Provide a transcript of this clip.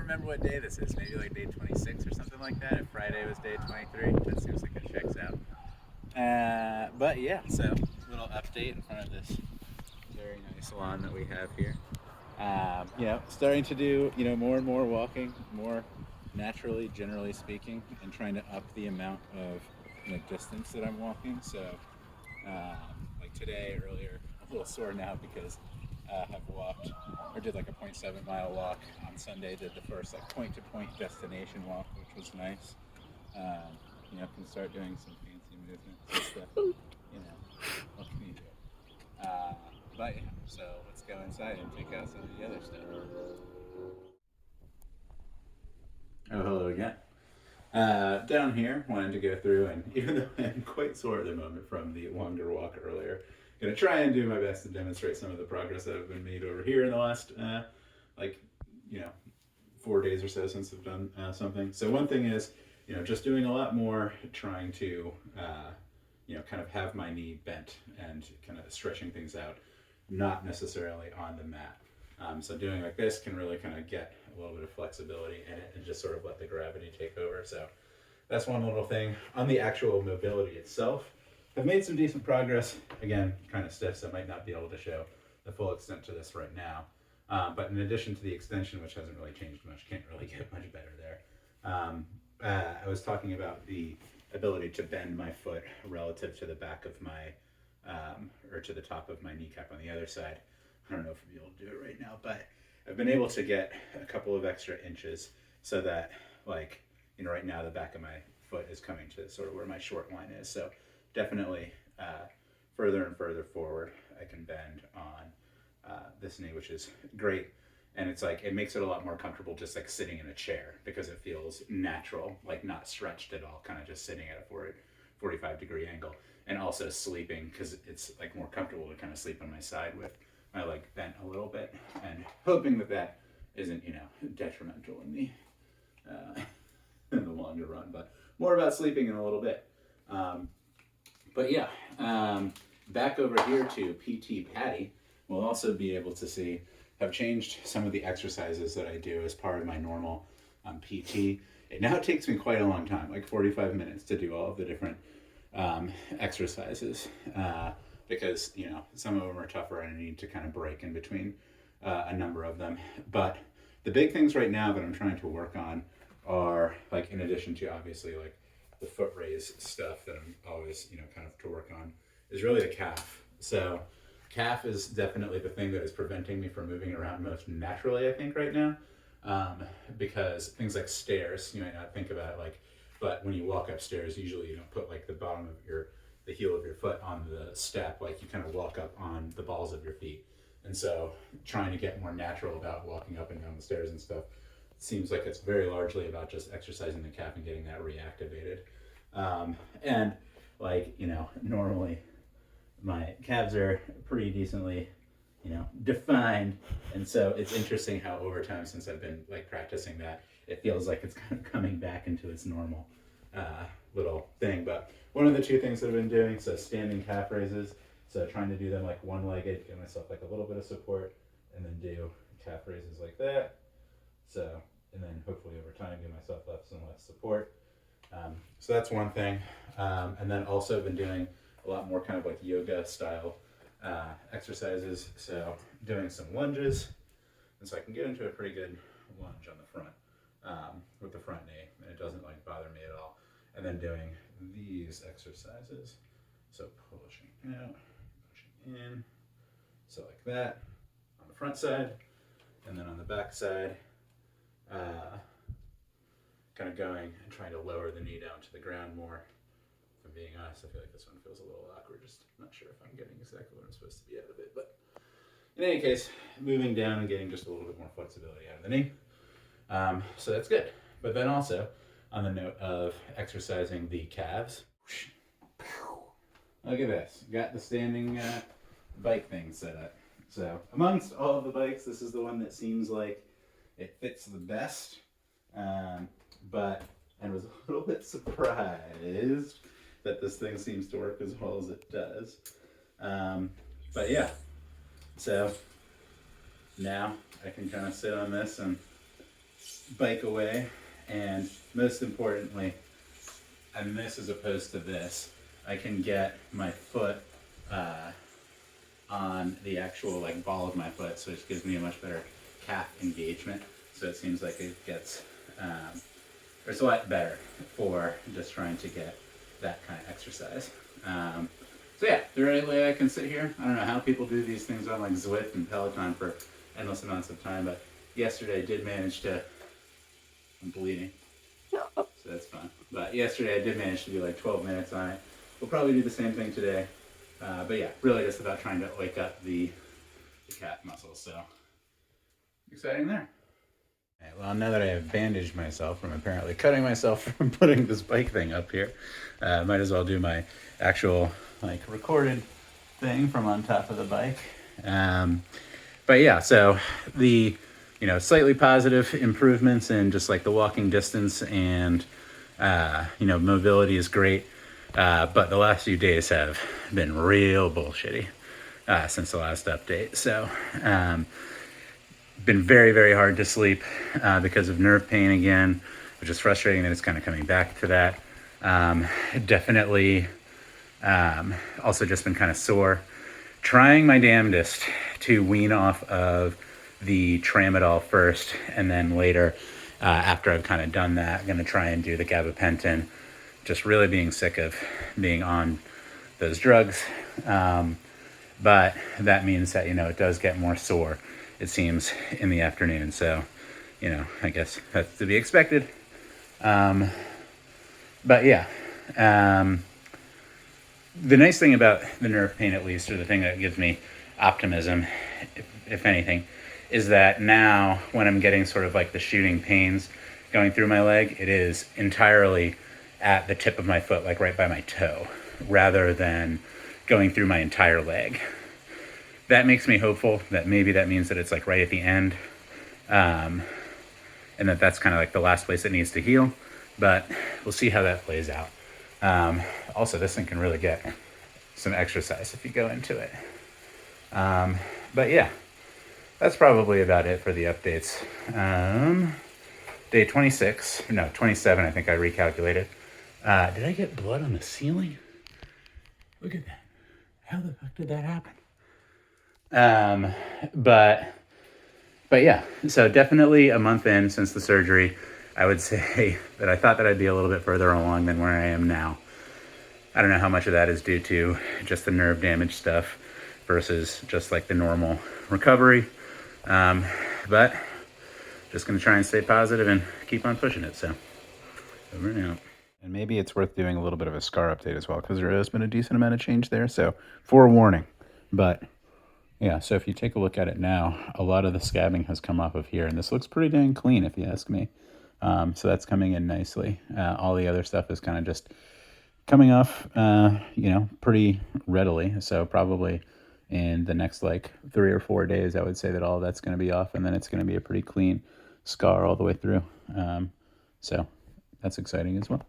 remember what day this is. Maybe like day 26 or something like that. If Friday was day 23, that seems like it checks out. But yeah, so a little update in front of this very nice lawn that we have here. Starting to do more and more walking, more naturally, generally speaking, and trying to up the amount of distance that I'm walking. So, like today, earlier, I'm a little sore now because I've walked or did like a 0.7 mile walk on Sunday. Did the first like point to point destination walk, which was nice. Can start doing some fancy movements and stuff. What can you do? But yeah, so let's go inside and check out some of the other stuff. Oh, hello again. Down here, wanted to go through, and even though I'm quite sore at the moment from the longer walk earlier, gonna try and do my best to demonstrate some of the progress that have been made over here in the last, like, you know, 4 days or so since I've done something. So one thing is, just doing a lot more, trying to, kind of have my knee bent and kind of stretching things out, not necessarily on the mat. So doing like this can really kind of get a little bit of flexibility in it and just sort of let the gravity take over. So that's one little thing. On the actual mobility itself, I've made some decent progress. Again, kind of stiff, so I might not be able to show the full extent to this right now. But in addition to the extension, which hasn't really changed much, can't really get much better there. I was talking about the ability to bend my foot relative to the back of my, or to the top of my kneecap on the other side. I don't know if I'll be able to do it right now, but I've been able to get a couple of extra inches so that, like, right now the back of my foot is coming to sort of where my short line is. So definitely further and further forward I can bend on this knee, which is great. And it's like, it makes it a lot more comfortable just like sitting in a chair because it feels natural, like not stretched at all, kind of just sitting at a 45-degree angle. And also sleeping, because it's like more comfortable to kind of sleep on my side with my leg bent a little bit, and hoping that that isn't, detrimental in the in the longer run. But more about sleeping in a little bit. But yeah, back over here to PT Patty, we'll also be able to see I've changed some of the exercises that I do as part of my normal PT. It now takes me quite a long time, like 45 minutes, to do all of the different exercises. Because some of them are tougher and I need to kind of break in between a number of them. But the big things right now that I'm trying to work on are, like, in addition to obviously like the foot raise stuff that I'm always kind of to work on, is really the calf. So calf is definitely the thing that is preventing me from moving around most naturally, I think, right now. Because things like stairs, you might not think about it, like, but when you walk upstairs, usually you don't put like the bottom of the heel of your foot on the step, like you kind of walk up on the balls of your feet. And so trying to get more natural about walking up and down the stairs and stuff seems like it's very largely about just exercising the calf and getting that reactivated. And like, normally my calves are pretty decently, defined. And so it's interesting how over time, since I've been like practicing that, it feels like it's kind of coming back into its normal little thing. But one of the two things that I've been doing, so standing calf raises, so trying to do them like one-legged, give myself like a little bit of support, and then do calf raises like that. So, and then hopefully over time give myself less and less support. So that's one thing. And then also been doing a lot more kind of like yoga style exercises. So doing some lunges, and so I can get into a pretty good lunge on the front with the front knee, and it doesn't like bother me at all. And then doing these exercises, so pushing out, pushing in, so like that on the front side, and then on the back side, kind of going and trying to lower the knee down to the ground more. If I'm being honest, I feel like this one feels a little awkward, just not sure if I'm getting exactly what I'm supposed to be out of it. But in any case, moving down and getting just a little bit more flexibility out of the knee. So that's good. But then also, on the note of exercising the calves, look at this. Got the standing bike thing set up. So amongst all of the bikes, this is the one that seems like it fits the best. But I was a little bit surprised that this thing seems to work as well as it does. But yeah, so now I can kind of sit on this and bike away, and most importantly, and this as opposed to this, I can get my foot on the actual like ball of my foot, so it gives me a much better calf engagement. So it seems like it gets, or it's a lot better for just trying to get that kind of exercise. So yeah, the right way I can sit here. I don't know how people do these things on like Zwift and Peloton for endless amounts of time, but yesterday I did manage to, I'm bleeding, so that's fun. But yesterday I did manage to do like 12 minutes on it. We'll probably do the same thing today. But yeah, really just about trying to wake up the calf muscles, so exciting there. Right, well, now that I have bandaged myself from apparently cutting myself from putting this bike thing up here, might as well do my actual like recorded thing from on top of the bike. But yeah, so the slightly positive improvements in just like the walking distance and mobility is great. But the last few days have been real bullshitty since the last update. So been very, very hard to sleep because of nerve pain again, which is frustrating that it's kind of coming back to that. Definitely also just been kind of sore. Trying my damnedest to wean off of the tramadol first, and then later, after I've kind of done that, I'm going to try and do the gabapentin. Just really being sick of being on those drugs. But that means that, it does get more sore, it seems, in the afternoon. So, I guess that's to be expected. But yeah, the nice thing about the nerve pain, at least, or the thing that gives me optimism, if anything, is that now when I'm getting sort of like the shooting pains going through my leg, it is entirely at the tip of my foot, like right by my toe, rather than going through my entire leg. That makes me hopeful that maybe that means that it's like right at the end, and that's kind of like the last place it needs to heal, but we'll see how that plays out. Also, this thing can really get some exercise if you go into it. But yeah, that's probably about it for the updates. Day 27, I think I recalculated. Did I get blood on the ceiling? Look at that. How the fuck did that happen? But yeah, so definitely a month in since the surgery, I would say that I thought that I'd be a little bit further along than where I am now. I don't know how much of that is due to just the nerve damage stuff versus just like the normal recovery. But just going to try and stay positive and keep on pushing it. So over and out. And maybe it's worth doing a little bit of a scar update as well, because there has been a decent amount of change there. So forewarning. But yeah, so if you take a look at it now, a lot of the scabbing has come off of here, and this looks pretty dang clean if you ask me. So that's coming in nicely. All the other stuff is kind of just coming off, pretty readily. So probably in the next like 3 or 4 days, I would say that all that's going to be off, and then it's going to be a pretty clean scar all the way through. So that's exciting as well.